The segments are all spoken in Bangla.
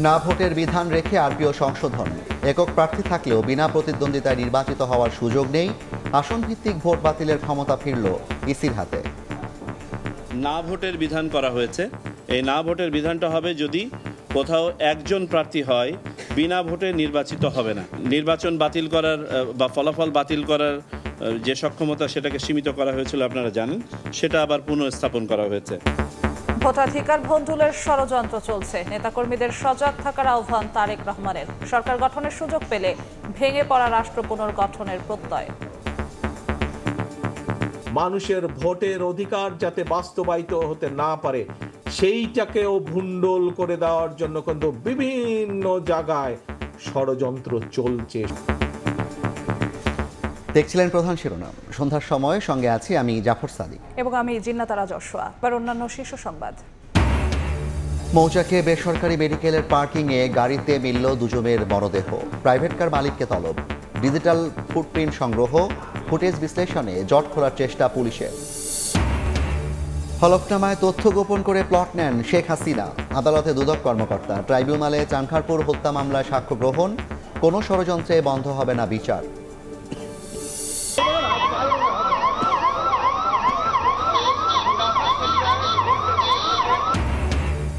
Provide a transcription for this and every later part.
না ভোটের বিধান রেখে আরপিও সংশোধন। একক প্রার্থী থাকলেও বিনা প্রতিদ্বন্দ্বিতায় নির্বাচিত হওয়ার সুযোগ নেই। আসন ভিত্তিক ভোট বাতিলের ক্ষমতা ফিরল ইসির হাতে। না ভোটের বিধান করা হয়েছে। এই না ভোটের বিধানটা হবে যদি কোথাও একজন প্রার্থী হয় বিনা ভোটে নির্বাচিত হবে না। নির্বাচন বাতিল করার বা ফলাফল বাতিল করার যে সক্ষমতা সেটাকে সীমিত করা হয়েছিল আপনারা জানেন, সেটা আবার পুনঃস্থাপন করা হয়েছে। ভোটাধিকার ভণ্ডুলের ষড়যন্ত্র চলছে। নেতাকর্মীদের সজাগ থাকার আহ্বান তারেক রহমানের। সরকার গঠনের সুযোগ পেলে ভেঙে পড়া রাষ্ট্র পুনর্গঠনের প্রত্যয়। মানুষের ভোটের অধিকার যাতে বাস্তবায়িত হতে না পারে সেইটাকেও ভণ্ডুল করে দেওয়ার জন্য কিন্তু বিভিন্ন জায়গায় ষড়যন্ত্র চলছে। দেখছিলেন প্রধান শিরোনাম। সন্ধ্যার সময় সঙ্গে আছি আমি জাফর সাদিক এবং আমি জিন্নাতারা যশোয়া। এবার অন্যান্য শীর্ষ সংবাদ। মৌচাকে বেসরকারি মেডিকেলের পার্কিংয়ে গাড়িতে মিলল দুজনের মরদেহ। প্রাইভেট কার মালিককে তলব। ডিজিটাল ফুটপ্রিন্ট সংগ্রহ, ফুটেজ বিশ্লেষণে জট খোলার চেষ্টা পুলিশের। হলফনামায় তথ্য গোপন করে প্লট নেন শেখ হাসিনা। আদালতে দুদক কর্মকর্তা। ট্রাইব্যুনালে চানখারপুর হত্যা মামলায় সাক্ষ্য গ্রহণ। কোনো ষড়যন্ত্রে বন্ধ হবে না বিচার।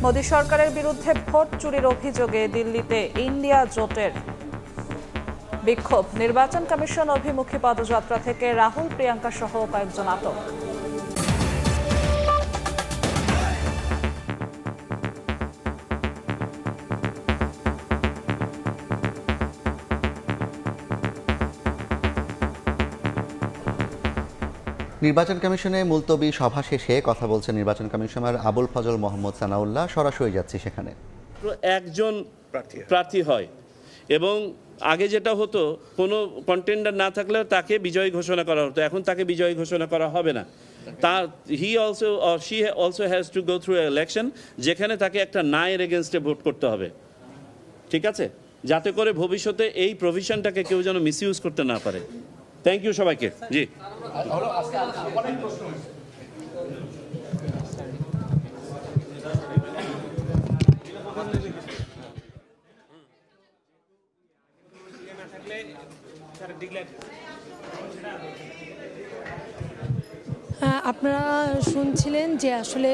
মোদী সরকারের বিরুদ্ধে ভোট চুরির অভিযোগে দিল্লিতে ইন্ডিয়া জোটের বিক্ষোভ। নির্বাচন কমিশন অভিমুখী পদযাত্রা থেকে রাহুল, প্রিয়াঙ্কা সহ কয়েকজন আটক। নির্বাচন কমিশনে মুলতবি সভা শেষে কথা বলছেন নির্বাচন কমিশনার আবুল ফজল মোহাম্মদ সানাউল্লাহ। সরাসরি যাচ্ছি সেখানে। একজন প্রার্থী হয় এবং আগে যেটা হতো কোনো কন্টেন্ডার না থাকলে তাকে বিজয়ী ঘোষণা করা হতো, এখন তাকে বিজয়ী ঘোষণা করা হবে না। He also or she also has to go through election, যেখানে তাকে একটা নায়ের এগেনস্টে ভোট করতে হবে, ঠিক আছে, যাতে করে ভবিষ্যতে এই প্রভিশনটাকে কেউ যেন মিসইউজ করতে না পারে। থ্যাংক ইউ সবাইকে। জি, আপনারা শুনছিলেন যে আসলে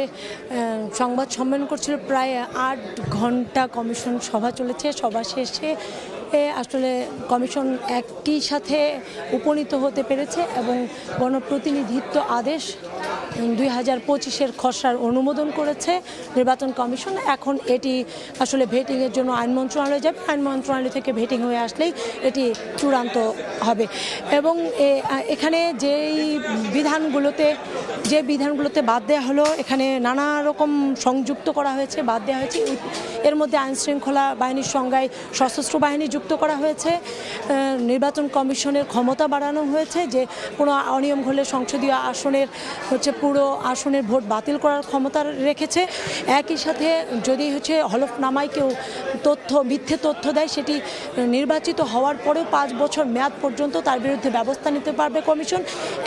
সংবাদ সম্মেলন করছিল, প্রায় 8 ঘন্টা কমিশন সভা চলেছে। সভা শেষে আসলে কমিশন একই সাথে উপনীত হতে পেরেছে এবং গণপ্রতিনিধিত্ব আদেশ 2025-এর খসড়ার অনুমোদন করেছে নির্বাচন কমিশন। এখন এটি আসলে ভেটিংয়ের জন্য আইন মন্ত্রণালয়ে যাবে। আইন মন্ত্রণালয় থেকে ভেটিং হয়ে আসলেই এটি চূড়ান্ত হবে। এবং এখানে যে বিধানগুলোতে বাদ দেওয়া হলো, এখানে নানা রকম সংযুক্ত করা হয়েছে, বাদ দেওয়া হয়েছে। এর মধ্যে আইন শৃঙ্খলা বাহিনীর সংজ্ঞায় সশস্ত্র বাহিনী যুক্ত করা হয়েছে। নির্বাচন কমিশনের ক্ষমতা বাড়ানো হয়েছে, যে কোনো অনিয়ম হলে সংসদীয় আসনের পুরো আসনের ভোট বাতিল করার ক্ষমতা রেখেছে। একই সাথে যদি হলফনামায় কেউ মিথ্যে তথ্য দেয়, সেটি নির্বাচিত হওয়ার পরেও 5 বছর মেয়াদ পর্যন্ত তার বিরুদ্ধে ব্যবস্থা নিতে পারবে কমিশন।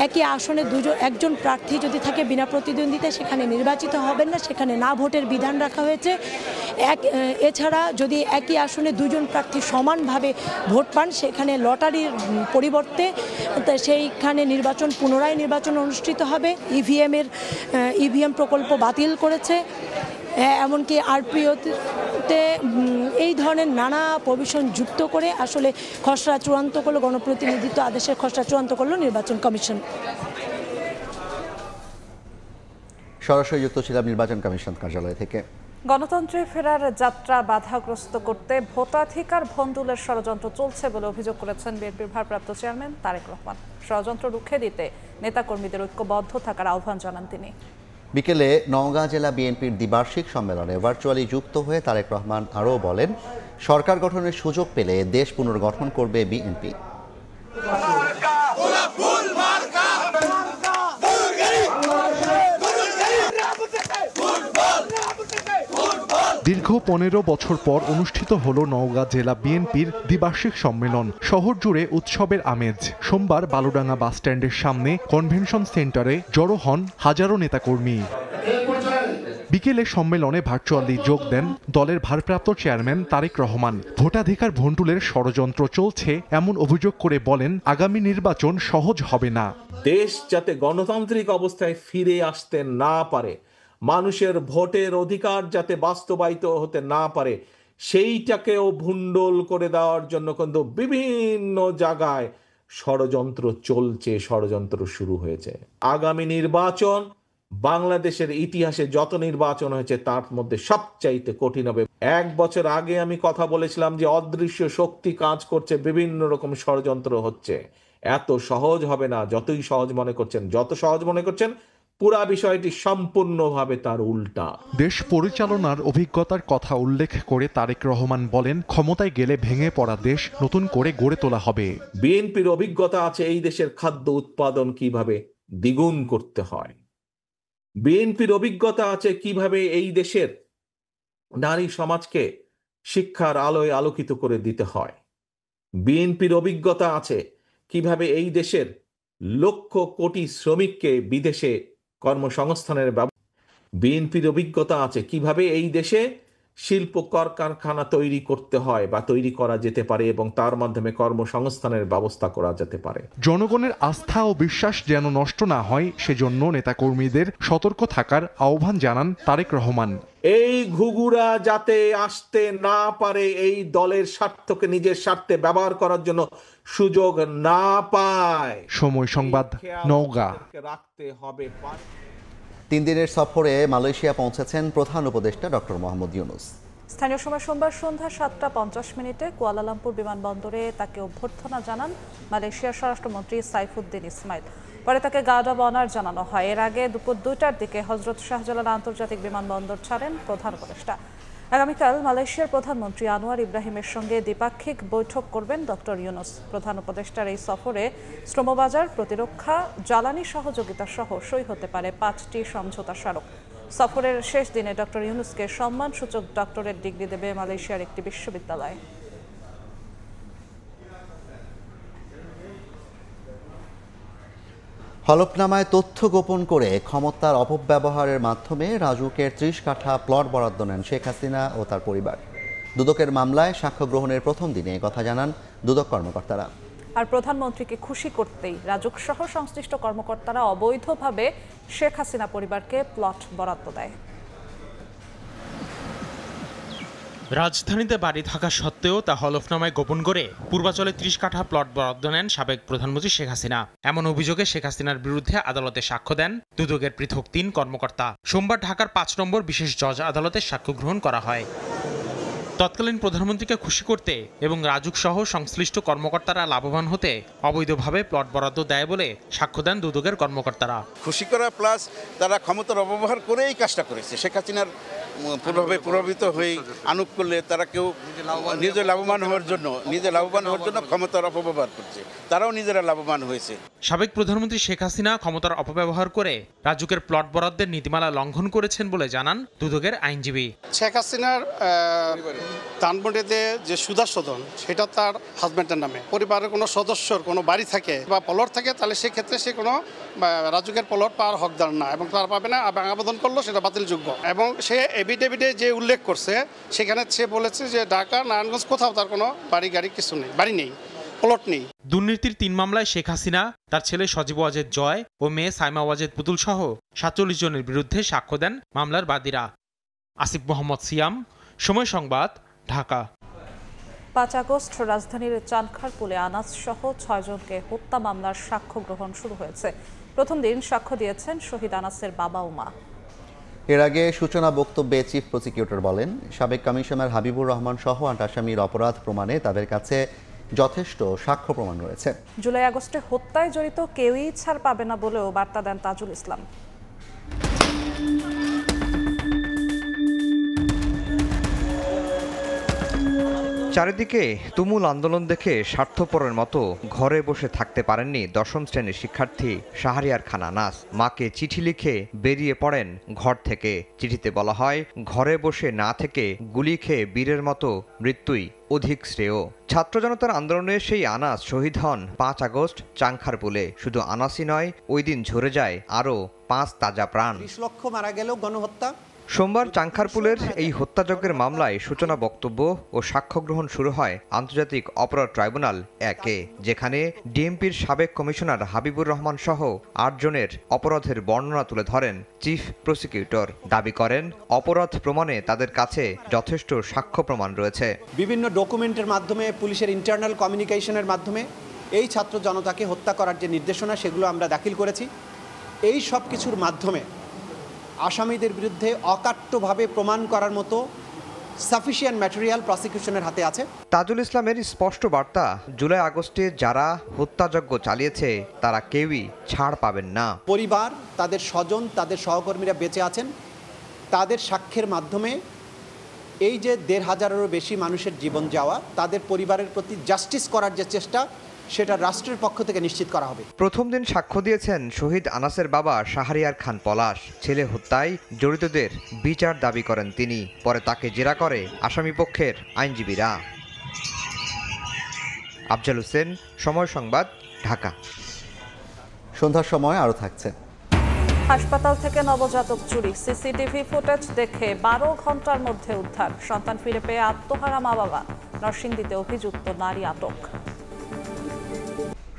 একই আসনে একজন প্রার্থী যদি থাকে বিনা প্রতিদ্বন্দ্বিতায়, সেখানে নির্বাচিত হবেন না, সেখানে না ভোটের বিধান রাখা হয়েছে। এছাড়া যদি একই আসনে 2 জন প্রার্থী সমানভাবে ভোট পান, সেখানে লটারির পরিবর্তে সেইখানে পুনরায় নির্বাচন অনুষ্ঠিত হবে। ইভিএম প্রকল্প বাতিল করেছে। এমনকি আরপিওতে এই ধরনের নানা প্রভিশন যুক্ত করে আসলে খসড়া চূড়ান্ত করলো, গণপ্রতিনিধিত্ব আদেশের খসড়া চূড়ান্ত করলো নির্বাচন কমিশন। সরাসরি যুক্ত ছিলাম নির্বাচন কমিশন কার্যালয় থেকে। গণতন্ত্রে ফেরার যাত্রা বাধাগ্রস্ত করতে ভোটাধিকার ভণ্ডুলের ষড়যন্ত্র চলছে বলে অভিযোগ করেছেন বিএনপির ভারপ্রাপ্ত চেয়ারম্যান তারেক রহমান। ষড়যন্ত্র রুখে দিতে নেতাকর্মীদের ঐক্যবদ্ধ থাকার আহ্বান জানান তিনি। বিকেলে নওগাঁ জেলা বিএনপির দ্বিবার্ষিক সম্মেলনে ভার্চুয়ালি যুক্ত হয়ে তারেক রহমান আরও বলেন, সরকার গঠনের সুযোগ পেলে দেশ পুনর্গঠন করবে বিএনপি। দীর্ঘ 15 বছর পর অনুষ্ঠিত হলো নওগাঁ জেলা বিএনপির দ্বিবার্ষিক সম্মেলন। শহর জুড়ে উৎসবের আমেজ। সোমবার বালুডাঙ্গা বাসস্ট্যান্ডের সামনে কনভেনশন সেন্টারে জড়ো হন হাজারো নেতাকর্মী। বিকেলে সম্মেলনে ভার্চুয়ালি যোগ দেন দলের ভারপ্রাপ্ত চেয়ারম্যান তারেক রহমান। ভোটাধিকার ভণ্ডুলের ষড়যন্ত্র চলছে এমন অভিযোগ করে বলেন, আগামী নির্বাচন সহজ হবে না। দেশ যাতে গণতান্ত্রিক অবস্থায় ফিরে আসতে না পারে, মানুষের ভোটের অধিকার যাতে বাস্তবায়িত হতে না পারে, সেইটাকেও ভণ্ডুল করে দেওয়ার জন্য কিন্তু বিভিন্ন জায়গায় ষড়যন্ত্র চলছে, ষড়যন্ত্র শুরু হয়েছে। আগামী নির্বাচন বাংলাদেশের ইতিহাসে যত নির্বাচন হয়েছে তার মধ্যে সবচাইতে কঠিন হবে। 1 বছর আগে আমি কথা বলেছিলাম যে অদৃশ্য শক্তি কাজ করছে, বিভিন্ন রকম ষড়যন্ত্র হচ্ছে। এত সহজ হবে না, যতই সহজ মনে করছেন, যত সহজ মনে করছেন পুরা বিষয়টি সম্পূর্ণভাবে তার উল্টা। দেশ পরিচালনার অভিজ্ঞতার কথা উল্লেখ করে তারেক রহমান বলেন, ক্ষমতায় গেলে ভেঙে পড়া দেশ নতুন করে গড়ে তোলা হবে। বিএনপির অভিজ্ঞতা আছে এই দেশের খাদ্য উৎপাদন কিভাবে দ্বিগুণ করতে হয়। বিএনপির অভিজ্ঞতা আছে কিভাবে এই দেশের নারী সমাজকে শিক্ষার আলোয় আলোকিত করে দিতে হয়। বিএনপির অভিজ্ঞতা আছে কিভাবে এই দেশের লক্ষ কোটি শ্রমিককে বিদেশে কর্মসংস্থানের ব্যবস্থা। বিএনপির অভিজ্ঞতা আছে কিভাবে এই দেশে শিল্প কারখানা তৈরি করতে হয় বা তৈরি করা যেতে পারে এবং তার মাধ্যমে কর্মসংস্থানের ব্যবস্থা করা যেতে পারে। জনগণের আস্থা ও বিশ্বাস যেন নষ্ট না হয় সেজন্য নেতাকর্মীদের সতর্ক থাকার আহ্বান জানান তারেক রহমান। এই ঘুঘুরা যাতে আসতে না পারে, এই দলের স্বার্থকে নিজের স্বার্থে ব্যবহার করার জন্য সুযোগ না পায়। সময় সংবাদ, নওগাঁ। রাখতে হবে। 3 দিনের সফরে মালয়েশিয়া পৌঁছেছেন প্রধান উপদেষ্টা ডক্টর মোহাম্মদ ইউনূস। স্থানীয় সময় সোমবার সন্ধ্যা 7:50 কুয়ালালামপুর বিমানবন্দরে তাকে অভ্যর্থনা জানান মালয়েশিয়ার স্বরাষ্ট্রমন্ত্রী সাইফুদ্দিন ইসমাইল। পরে তাকে গার্ড অব অনার জানানো হয়। এর আগে দুপুর 2টার দিকে হজরত শাহজালাল আন্তর্জাতিক বিমানবন্দর ছাড়েন প্রধান উপদেষ্টা। আগামীকাল মালয়েশিয়ার প্রধানমন্ত্রী আনোয়ার ইব্রাহিমের সঙ্গে দ্বিপাক্ষিক বৈঠক করবেন ডক্টর ইউনূস। প্রধান উপদেষ্টার এই সফরে শ্রমবাজার, প্রতিরক্ষা, জ্বালানি সহযোগিতা সহ সই হতে পারে 5টি সমঝোতা স্মারক। সফরের শেষ দিনে ডক্টর ইউনূসকে সম্মানসূচক ডক্টরেট ডিগ্রি দেবে মালয়েশিয়ার একটি বিশ্ববিদ্যালয়। হলফনামায় তথ্য গোপন করে ক্ষমতার অপব্যবহারের মাধ্যমে রাজুকের 30 কাঠা প্লট বরাদ্দ নেন শেখ হাসিনা ও তার পরিবার। দুদকের মামলায় সাক্ষ্য গ্রহণের প্রথম দিনে কথা জানান দুদক কর্মকর্তারা। আর প্রধানমন্ত্রীকে খুশি করতেই রাজুক সহ সংশ্লিষ্ট কর্মকর্তারা অবৈধভাবে শেখ হাসিনা পরিবারকে প্লট বরাদ্দ দেয়। রাজধানীতে বাড়ি থাকা সত্ত্বেও তা হলফনামায় গোপন করে পূর্বাচলে 30 কাঠা প্লট বরাদ্দ নেন সাবেক প্রধানমন্ত্রী শেখ হাসিনা। এমন অভিযোগে শেখ হাসিনার বিরুদ্ধে আদালতে সাক্ষ্য দেন দুদকের পৃথক 3 কর্মকর্তা। সোমবার ঢাকার 5 নম্বর বিশেষ জজ আদালতে সাক্ষ্য গ্রহণ করা হয়। তৎকালীন প্রধানমন্ত্রীকে খুশি করতে এবং রাজুক সহ সংশ্লিষ্ট কর্মকর্তারা লাভবান হতে অবৈধভাবে প্লট বরাদ্দ দেয় বলে সাক্ষ্য দেন দুদকের কর্মকর্তারা। খুশি করা প্লাস তারা ক্ষমতার অপব্যবহার করেই কাজটা করেছে। শেখ হাসিনার প্রভাবিত হয়ে আনুক করলে তারা কেউ নিজে লাভবান হওয়ার জন্য ক্ষমতার অপব্যবহার করছে, তারাও নিজেরা লাভবান হয়েছে। সাবেক প্রধানমন্ত্রী শেখ হাসিনা ক্ষমতার অপব্যবহার করে রাজুকের প্লট বরাদ্দের নীতিমালা লঙ্ঘন করেছেন বলে জানান দুদকের আইনজীবী। শেখ হাসিনার ধানমন্ডিতে যে সুদাশোধন সেটা তার হাজব্যান্ডের নামে। পরিবারের কোনো সদস্যর কোনো বাড়ি থাকে বা প্লট থাকে তাহলে সেক্ষেত্রে সে কোনো রাজুকের প্লট পাওয়ার হকদার না এবং তার পাবে না। আবেদন করলো সেটা বাতিলযোগ্য এবং সে এফিডেভিটে যে উল্লেখ করছে সেখানে সে বলেছে যে ঢাকা নারায়ণগঞ্জ কোথাও তার কোনো বাড়ি গাড়ি কিছু নেই, বাড়ি নেই, প্লট নেই। দুর্নীতির 3 মামলায় শেখ হাসিনা, তার ছেলে সজীব ওয়াজেদ জয় ও মেয়ে সাইমা ওয়াজেদ পুতুল সহ 47 জনের বিরুদ্ধে সাক্ষ্য দেন মামলার বাদীরা। আসিফ মোহাম্মদ সিয়াম, সময় সংবাদ, ঢাকা। 5 আগস্ট রাজধানীর চানখারপুলে আনাস সহ 6 জনকে হত্যা মামলার সাক্ষ্য গ্রহণ শুরু হয়েছে। প্রথম দিন সাক্ষ্য দিয়েছেন শহীদ আনাসের বাবা ও মা। এর আগে সূচনা বক্তব্যে চিফ প্রসিকিউটর বলেন, সাবেক কমিশনার হাবিবুর রহমান সহ 8 আসামির অপরাধ প্রমাণে তাদের কাছে যথেষ্ট সাক্ষ্য প্রমাণ রয়েছে। জুলাই আগস্টে হত্যায় জড়িত কেউই ছাড় পাবে না বলেও বার্তা দেন তাজুল ইসলাম। চারিদিকে তুমুল আন্দোলন দেখে স্বার্থপরের মতো ঘরে বসে থাকতে পারেননি 10ম শ্রেণীর শিক্ষার্থী শাহরিয়ার খান আনাস। মাকে চিঠি লিখে বেরিয়ে পড়েন ঘর থেকে। চিঠিতে বলা হয়, ঘরে বসে না থেকে গুলি খেয়ে বীরের মতো মৃত্যুই অধিক শ্রেয়। ছাত্র জনতার আন্দোলনে সেই আনাস শহীদ হন 5 আগস্ট চাংখারপুলে। শুধু আনাসই নয়, ওই দিন ঝরে যায় আরও 5 তাজা প্রাণ। 20 লক্ষ মারা গেলেও গণহত্যা সোমবার চাংখারপুলের এই হত্যাযজ্ঞের মামলায় সূচনা বক্তব্য ও সাক্ষ্য গ্রহণ শুরু হয় আন্তর্জাতিক অপরাধ ট্রাইব্যুনাল 1-এ, যেখানে ডিএমপির সাবেক কমিশনার হাবিবুর রহমান সহ 8 জনের অপরাধের বর্ণনা তুলে ধরেন চিফ প্রসিকিউটর। দাবি করেন অপরাধ প্রমাণে তাদের কাছে যথেষ্ট সাক্ষ্য প্রমাণ রয়েছে। বিভিন্ন ডকুমেন্টের মাধ্যমে, পুলিশের ইন্টারনাল কমিউনিকেশনের মাধ্যমে এই ছাত্র জনতাকে হত্যা করার যে নির্দেশনা সেগুলো আমরা দাখিল করেছি। এই সব কিছুর মাধ্যমে আসামিদের বিরুদ্ধে অকাট্যভাবে প্রমাণ করার মতো সাফিসিয়েন্ট ম্যাটেরিয়াল প্রসিকিউশনের হাতে আছে। তাজুল ইসলামের স্পষ্ট বার্তা, জুলাই আগস্টে যারা হত্যাযজ্ঞ চালিয়েছে তারা কেউই ছাড় পাবেন না। পরিবার, তাদের স্বজন, তাদের সহকর্মীরা বেঁচে আছেন, তাদের সাক্ষ্যের মাধ্যমে এই যে ১৫০০-এরও বেশি মানুষের জীবন যাওয়া, তাদের পরিবারের প্রতি জাস্টিস করার যে চেষ্টা, সেটা রাষ্ট্রের পক্ষ থেকে নিশ্চিত করা হবে। প্রথম দিন সাক্ষ্য দিয়েছেন শহীদ আনাসের বাবা শাহরিয়ার খান পলাশ। ছেলে হত্যায় জড়িতদের বিচার দাবি করেন তিনি। পরে তাকে জেরা করে আসামিপক্ষের আইনজীবীরা। আফজাল হোসেন, সময় সংবাদ, ঢাকা। সন্ধ্যার সময় আরও থাকছে। হাসপাতাল থেকে নবজাতক চুরি, সিসিটিভি ফুটেজ দেখে 12 ঘন্টার মধ্যে উদ্ধার। সন্তান ফিরে পেয়ে আত্মহারা মা বাবা। নরসিংদীতে অভিযুক্ত নারী আটক।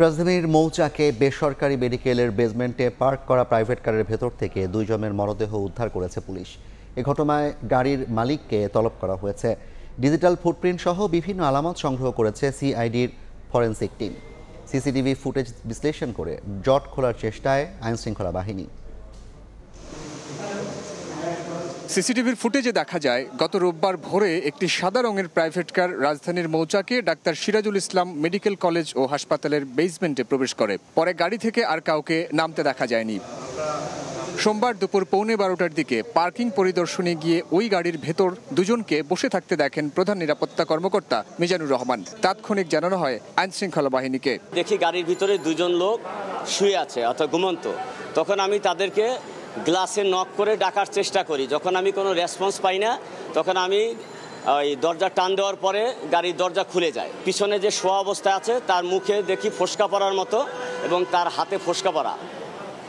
রাজধানীর মৌচাকে বেসরকারি মেডিকেলের বেসমেন্টে পার্ক করা প্রাইভেট কারের ভেতর থেকে 2 জনের মরদেহ উদ্ধার করেছে পুলিশ। এ ঘটনায় গাড়ির মালিককে তলব করা হয়েছে। ডিজিটাল ফুটপ্রিন্ট সহ বিভিন্ন আলামত সংগ্রহ করেছে সিআইডির ফরেনসিক টিম। সিসিটিভি ফুটেজ বিশ্লেষণ করে জট খোলার চেষ্টায় আইনশৃঙ্খলা বাহিনী। সিসিটিভির ফুটেজে দেখা যায় গত রোববার ভোরে একটি সাদা রঙের প্রাইভেট কার রাজধানীর মৌচাকে doctor Sirajul Islam medical college ও হাসপাতালের বেসমেন্টে প্রবেশ করে। পরে গাড়ি থেকে আর কাউকে নামতে দেখা যায়নি। সোমবার দুপুর 12:15টার দিকে পার্কিং পরিদর্শনে গিয়ে ওই গাড়ির ভেতর 2 জনকে বসে থাকতে দেখেন প্রধান নিরাপত্তা কর্মকর্তা মিজানুর রহমান। তাৎক্ষণিক জানানো হয় আইনশৃঙ্খলা বাহিনীকে। দেখি গাড়ির ভিতরে 2 জন লোক শুয়ে আছে অর্থাৎ ঘুমন্ত। তখন আমি তাদেরকে গ্লাসে নক করে ডাকার চেষ্টা করি। যখন আমি কোনো রেসপন্স পাই না, তখন আমি ওই দরজা টান দেওয়ার পরে গাড়ির দরজা খুলে যায়। পিছনে যে শোয়া অবস্থায় আছে তার মুখে দেখি ফোসকা পড়ার মতো এবং তার হাতে ফোসকা পড়া।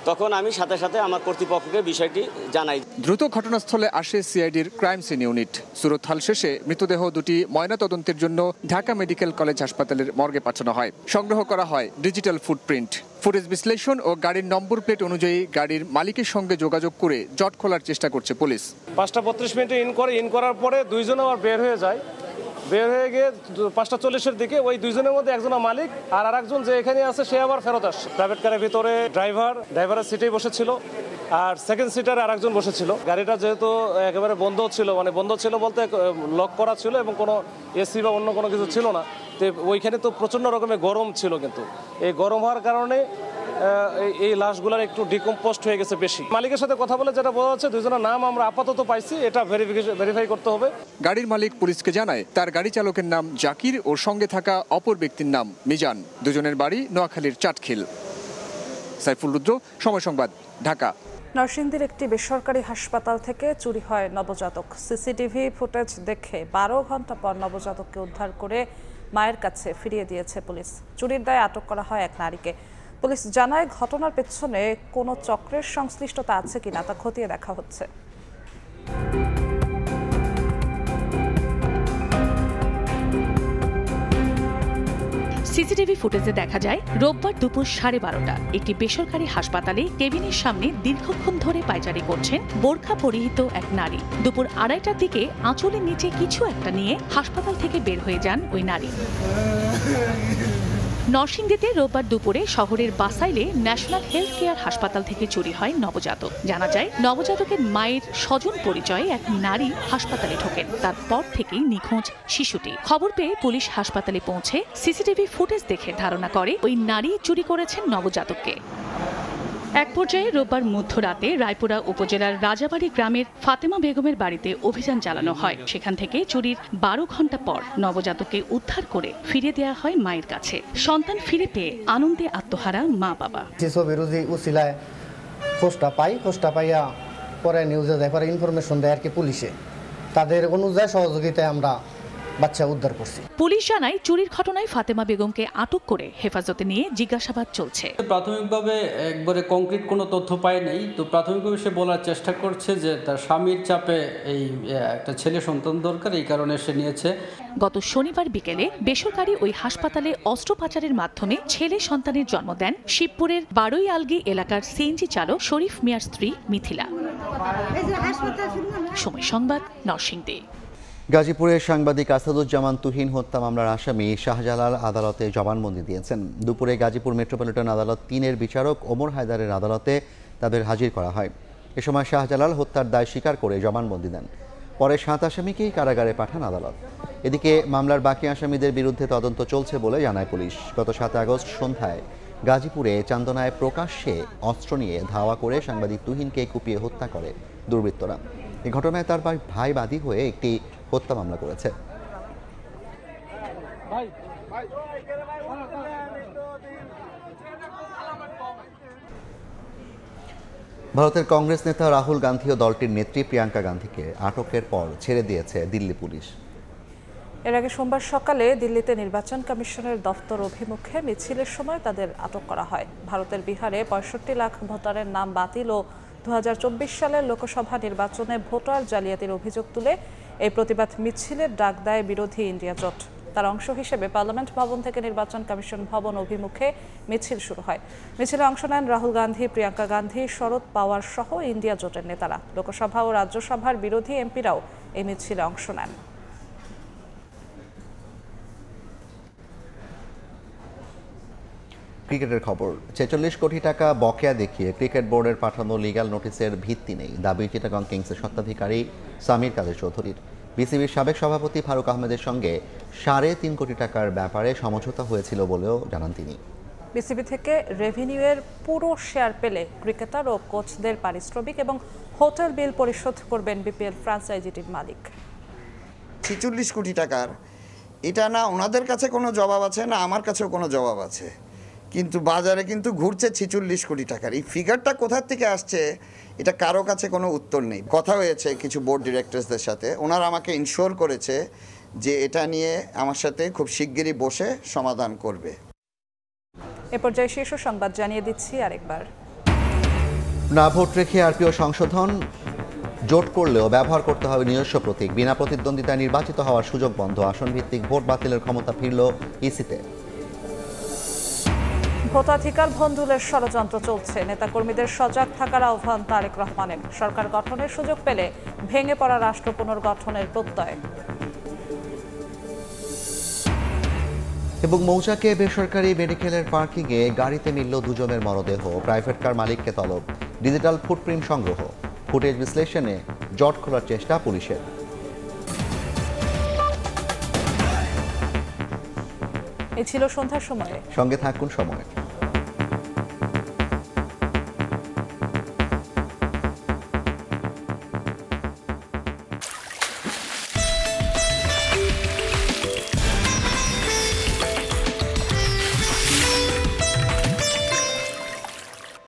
তখন আমি সাথে সাথে আমার কর্তৃপক্ষকে বিষয়টি জানাই। দ্রুত ঘটনাস্থলে আসে সিআইডির ক্রাইম সিন ইউনিট। সুরতহাল শেষে মৃতদেহ দুটি ময়নাতদন্তের জন্য ঢাকা মেডিকেল কলেজ হাসপাতালের মর্গে পাঠানো হয়। সংগ্রহ করা হয় ডিজিটাল ফুটপ্রিন্ট। ফুটেজ বিশ্লেষণ ও গাড়ির নম্বর প্লেট অনুযায়ী গাড়ির মালিকের সঙ্গে যোগাযোগ করে জট খোলার চেষ্টা করছে পুলিশ। 5:32 মিনিটে ইন করার পরে 2 জন আবার বের হয়ে যায়। বের হয়ে গিয়ে 5:40-এর দিকে ওই 2 জনের মধ্যে একজন মালিক আর আরেকজন যে এখানে আছে সে আবার ফেরত আসছে। প্রাইভেট কারের ভিতরে ড্রাইভারের সিটেই বসেছিল আর সেকেন্ড সিটারে আরেকজন বসেছিল। গাড়িটা যেহেতু একেবারে বন্ধ ছিল, মানে বন্ধ ছিল বলতে লক করা ছিল এবং কোনো এসি বা অন্য কোনো কিছু ছিল না। তো ওইখানে তো প্রচণ্ড রকমের গরম ছিল, কিন্তু এই গরম হওয়ার কারণে এই লাশগুলোর একটু ডিকম্পোস্ট হয়ে গেছে বেশি। মালিকের সাথে কথা বলে যেটা বোঝা যাচ্ছে 2 জনের নাম আমরা আপাতত পাইছি, এটা ভেরিফাই করতে হবে। গাড়ির মালিক পুলিশকে জানায় তার গাড়ি চালকের নাম জাকির ও সঙ্গে থাকা অপর ব্যক্তির নাম মিজান। 2 জনের বাড়ি নোয়াখালীর চাটখিল। সাইফুল রুদ্র, সময় সংবাদ, ঢাকা। নরসিংদীর একটি বেসরকারি হাসপাতাল থেকে চুরি হয় নবজাতক। সিসিটিভি ফুটেজ দেখে 12 ঘন্টা পর নবজাতককে উদ্ধার করে মায়ের কাছে ফিরিয়ে দিয়েছে পুলিশ। চুরির দায়ে আটক করা হয় এক নারীকে। পুলিশ জানায় ঘটনার পেছনে কোনো চক্রের সংশ্লিষ্টতা আছে কিনা তা খতিয়ে দেখা হচ্ছে। সিসিটিভি ফুটেজে দেখা যায় রোববার দুপুর 12:30টা একটি বেসরকারি হাসপাতালে কেবিনের সামনে দীর্ঘক্ষণ ধরে পায়চারি করছেন বোরখা পরিহিত এক নারী। দুপুর 2:30টার দিকে আঁচলের নিচে কিছু একটা নিয়ে হাসপাতাল থেকে বের হয়ে যান ওই নারী। নরসিংদীতে রোববার দুপুরে শহরের বাসাইলে ন্যাশনাল হেলথ কেয়ার হাসপাতাল থেকে চুরি হয় নবজাতক। জানা যায় নবজাতকের মায়ের স্বজন পরিচয়ে এক নারী হাসপাতালে ঢোকেন। তারপর থেকেই নিখোঁজ শিশুটি। খবর পেয়ে পুলিশ হাসপাতালে পৌঁছে সিসিটিভি ফুটেজ দেখে ধারণা করে ওই নারী চুরি করেছেন নবজাতককে। এক পর্যায়ে রোববার মধ্যরাতে রায়পুরা উপজেলার রাজাবাড়ি গ্রামের ফাতেমা বেগমের বাড়িতে অভিযান চালানো হয়। সেখান থেকে চুরির 12 ঘন্টা পর নবজাতককে উদ্ধার করে ফিরে দেওয়া হয় মায়ের কাছে। সন্তান ফিরে পেয়ে আনন্দে আত্মহারা মা বাবা। খোঁজটা পাইয়া পরে নিউজে দেয়, পরে ইনফরমেশন দেয় আর কি পুলিশে। তাদের অনুযায়ী সহযোগিতায় আমরা বাচ্চা উদ্ধার করছি। পুলিশ জানায় চুরির ঘটনায় ফাতেমা বেগমকে আটক করে হেফাজতে নিয়ে জিজ্ঞাসাবাদ চলছে। প্রাথমিকভাবে একবারে কংক্রিট কোনো তথ্য পায় নাই, তো প্রাথমিকভাবে সে বলার চেষ্টা করছে যে তার স্বামীর চাপে এই একটা ছেলে সন্তান দরকার, এই কারণে সে নিয়েছে। গত শনিবার বিকেলে বেসরকারি ওই হাসপাতালে অস্ত্র পাচারের মাধ্যমে ছেলে সন্তানের জন্ম দেন শিবপুরের বারোই আলগি এলাকার সিএনজি চালক শরীফ মিয়ার স্ত্রী মিথিলা। সময় সংবাদ, নরসিংদী। গাজীপুরের সাংবাদিক আসাদুজ্জামান তুহিন হত্যা মামলার আসামি শাহজালাল আদালতে জবানবন্দি দিয়েছেন। দুপুরে গাজীপুর মেট্রোপলিটন আদালত 3-এর বিচারক ওমর হায়দারের আদালতে তাদের হাজির করা হয়। এ সময় শাহজালাল হত্যার দায় স্বীকার করে জবানবন্দি দেন। পরে 7 আসামিকেই কারাগারে পাঠান আদালত। এদিকে মামলার বাকি আসামিদের বিরুদ্ধে তদন্ত চলছে বলে জানায় পুলিশ। গত 7 আগস্ট সন্ধ্যায় গাজীপুরে চান্দনায় প্রকাশ্যে অস্ত্র নিয়ে ধাওয়া করে সাংবাদিক তুহিনকে কুপিয়ে হত্যা করে দুর্বৃত্তরা। এই ঘটনায় তার ভাই বাদী হয়ে একটি হত্যা মামলা করেছে। ভারতের কংগ্রেস নেতা রাহুল গান্ধী ও দলটির নেত্রী প্রিয়াঙ্কা গান্ধীকে আটকের পর ছেড়ে দিয়েছে দিল্লি পুলিশ। এর আগে সোমবার সকালে দিল্লিতে নির্বাচন কমিশনের দফতর অভিমুখে মিছিলের সময় তাদের আটক করা হয়। ভারতের বিহারে 65 লাখ ভোটারের নাম বাতিল ও 2024 সালের লোকসভা নির্বাচনে ভোটার জালিয়াতির অভিযোগ তুলে এই প্রতিবাদ মিছিলের ডাক দেয় বিরোধী ইন্ডিয়া জোট। তার অংশ হিসেবে পার্লামেন্ট ভবন থেকে নির্বাচন কমিশন ভবন অভিমুখে মিছিল শুরু হয়। মিছিলে অংশ নেন রাহুল গান্ধী, প্রিয়াঙ্কা গান্ধী, শরদ পাওয়ার সহ ইন্ডিয়া জোটের নেতারা। লোকসভা ও রাজ্যসভার বিরোধী এমপিরাও এই মিছিলে অংশ নেন। ক্রিকেটের খবর। 46 কোটি টাকা বকেয়া দেখিয়ে ক্রিকেট বোর্ডের পাঠানো লিগ্যাল নোটিশের ভিত্তি নেই দাবি চিটাগং কিংসের স্বত্বাধিকারী সামির কাদের চৌধুরীর। বিসিবির সাবেক সভাপতি ফারুক আহমেদের সঙ্গে 3.5 কোটি টাকার ব্যাপারে সমঝোতা হয়েছিল বলেও জানান তিনি। বিসিবি থেকে রেভিনিউয়ের পুরো শেয়ার পেলে ক্রিকেটার ও কোচদের পারিশ্রমিক এবং হোটেল বিল পরিশোধ করবেন বিপিএল ফ্র্যাঞ্চাইজিটির মালিক। 46 কোটি টাকার এটা না ওনাদের কাছে কোনো জবাব আছে, না আমার কাছেও কোনো জবাব আছে, কিন্তু বাজারে কিন্তু ঘুরছে 46 কোটি টাকার। এই ফিগারটা কোথা থেকে আসছে এটা কারো কাছে কোনো উত্তর নেই। কথা হয়েছে কিছু বোর্ড ডিরেক্টরসদের সাথে, ওনারা আমাকে ইনশিওর করেছে যে এটা নিয়ে আমার সাথে খুব শিগগিরই বসে সমাধান করবে। এ পর্যায়ে শীর্ষ সংবাদ জানিয়ে দিচ্ছি আরেকবার। না ভোট রেখে আরপিও সংশোধন, জোট করলেও ব্যবহার করতে হবে নিজস্ব প্রতীক। বিনা প্রতিদ্বন্দ্বিতায় নির্বাচিত হওয়ার সুযোগ বন্ধ। আসন ভিত্তিক ভোট বাতিলের ক্ষমতা ফিরল ইসিতে। ভোটাধিকার ভণ্ডুলের ষড়যন্ত্র চলছে, নেতাকর্মীদের সজাগ থাকার আহ্বান তারেক রহমানের। সরকার গঠনের সুযোগ পেলে ভেঙে পড়া রাষ্ট্র পুনর্গঠনের প্রত্যয়। এবং মৌচাকে বেসরকারি মেডিকেলের পার্কিংয়ে গাড়িতে মিলল 2 জনের মরদেহ। প্রাইভেট কার মালিককে তলব। ডিজিটাল ফুটপ্রিন্ট সংগ্রহ। ফুটেজ বিশ্লেষণে জট খোলার চেষ্টা পুলিশের। এই ছিল সন্ধ্যার সময়ে। সঙ্গে থাকুন সময়।